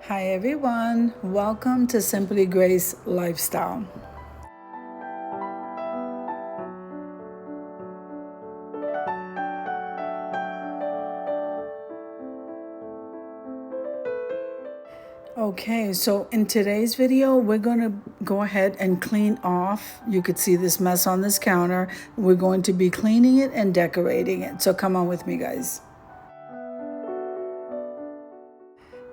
Hi everyone, welcome to Simply Grace Lifestyle. Okay, so in today's video, we're going to go ahead and clean off. You could see this mess on this counter. We're going to be cleaning it and decorating it. So come on with me, guys.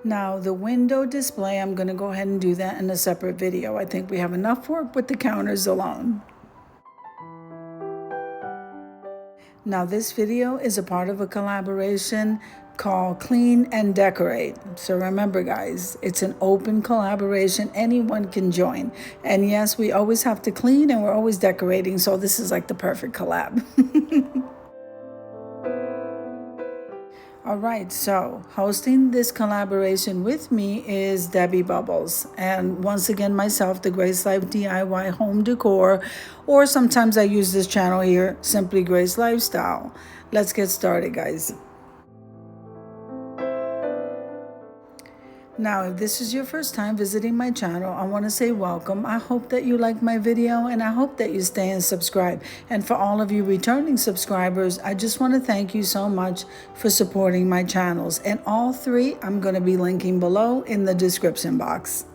Now, the window display, I'm going to go ahead and do that in a separate video. I think we have enough work with the counters alone. Now, this video is a part of a collaboration called Clean and Decorate. So remember, guys, it's an open collaboration. Anyone can join. And yes, we always have to clean and we're always decorating. So this is like the perfect collab. All right, so hosting this collaboration with me is Debbie Bubbles. And once again, myself, the Grace Life DIY Home Decor, or sometimes I use this channel here, Simply Grace Lifestyle. Let's get started, guys. Now, if this is your first time visiting my channel, I want to say welcome. I hope that you like my video and I hope that you stay and subscribe. And for all of you returning subscribers, I just want to thank you so much for supporting my channels. And all three, I'm going to be linking below in the description box.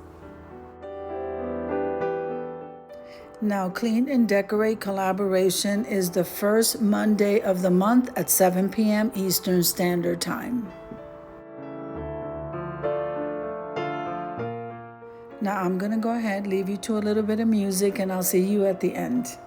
Now, Clean and Decorate collaboration is the first Monday of the month at 7 p.m. Eastern Standard Time. Now I'm going to go ahead, leave you to a little bit of music, and I'll see you at the end.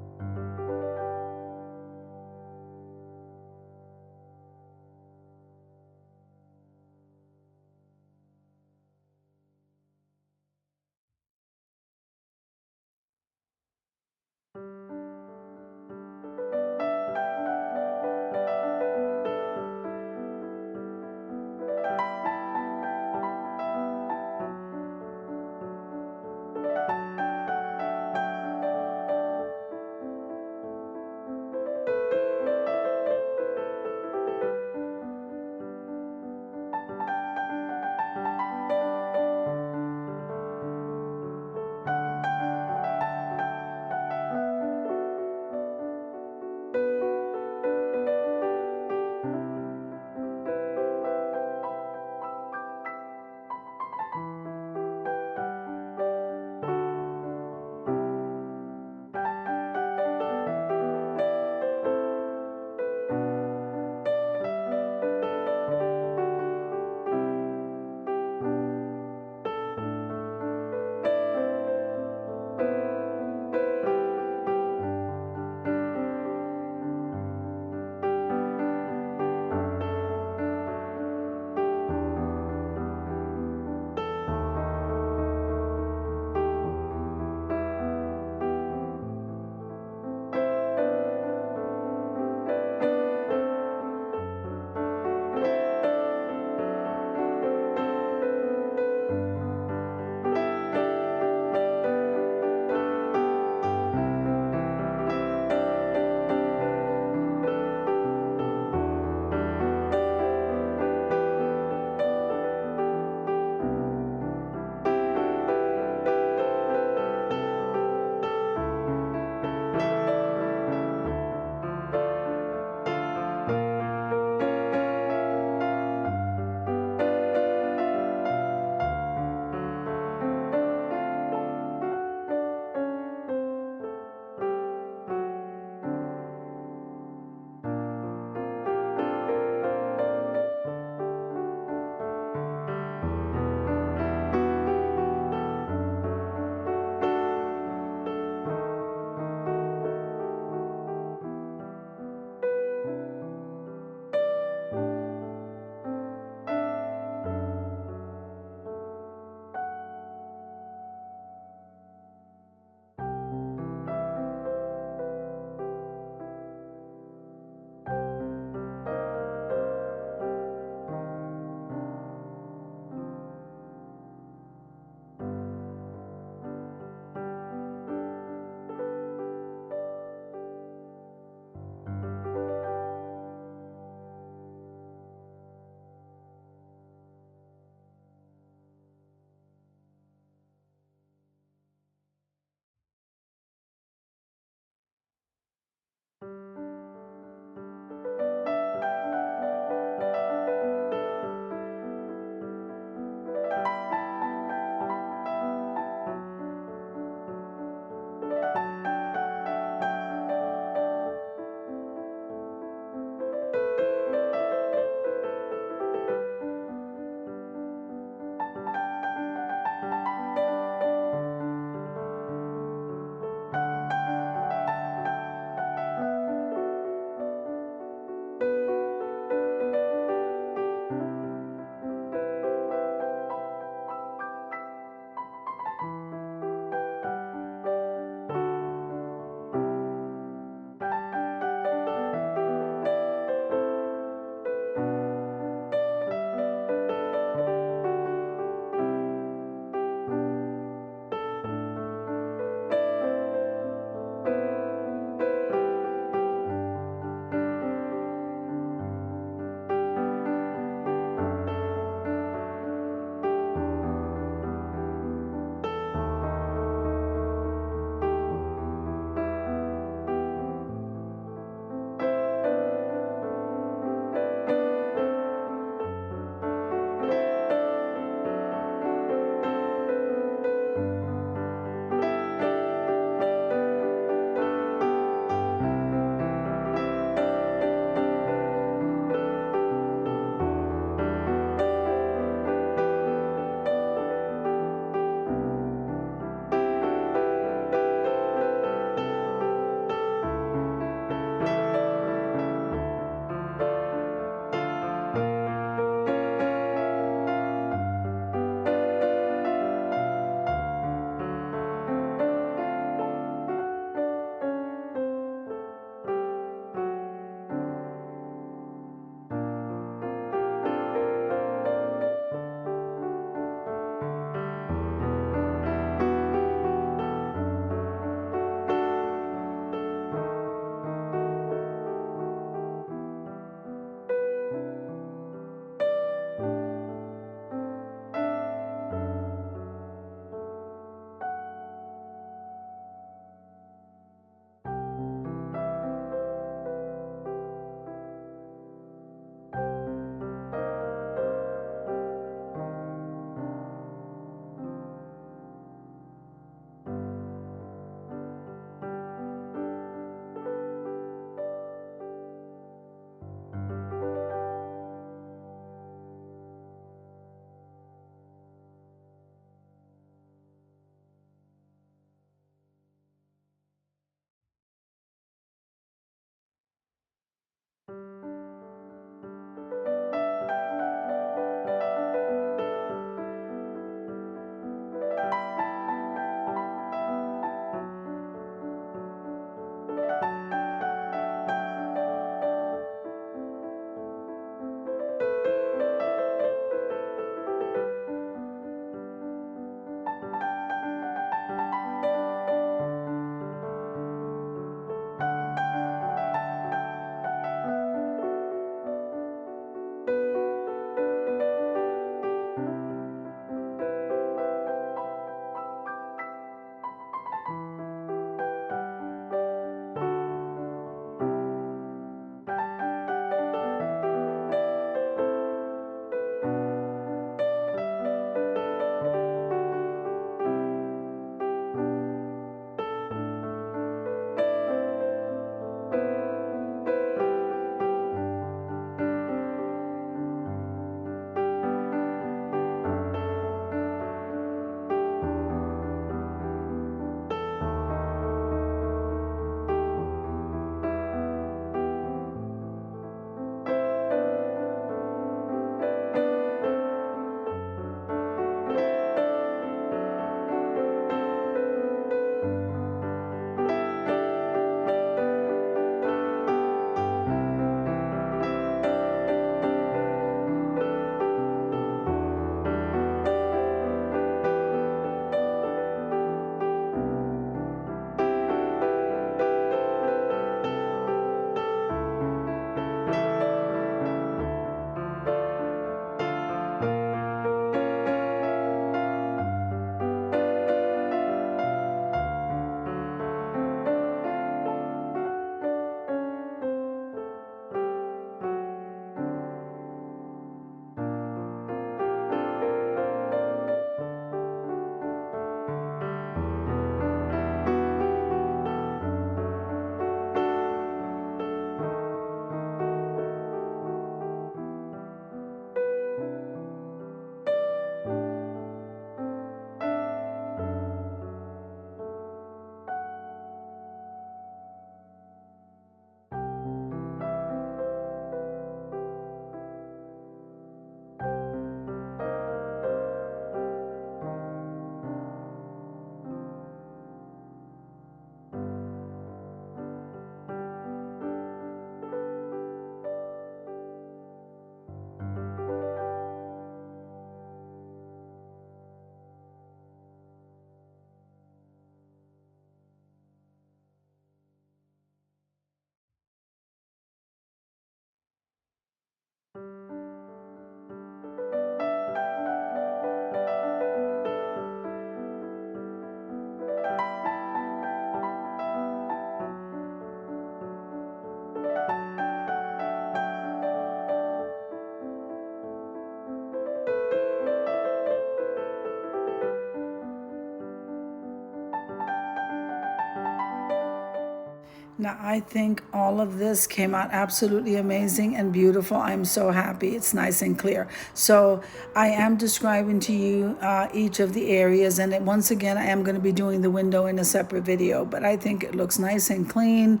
Now, I think all of this came out absolutely amazing and beautiful. I'm so happy. It's nice and clear. So I am describing to you each of the areas. And once again, I am going to be doing the window in a separate video. But I think it looks nice and clean.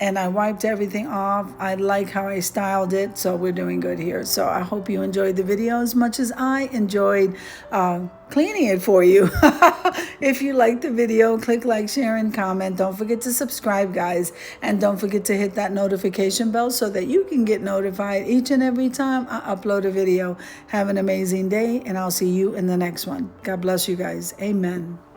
And I wiped everything off. I like how I styled it. So we're doing good here. So I hope you enjoyed the video as much as I enjoyed cleaning it for you. If you liked the video, click like, share, and comment. Don't forget to subscribe, guys. And don't forget to hit that notification bell so that you can get notified each and every time I upload a video. Have an amazing day, and I'll see you in the next one. God bless you guys. Amen.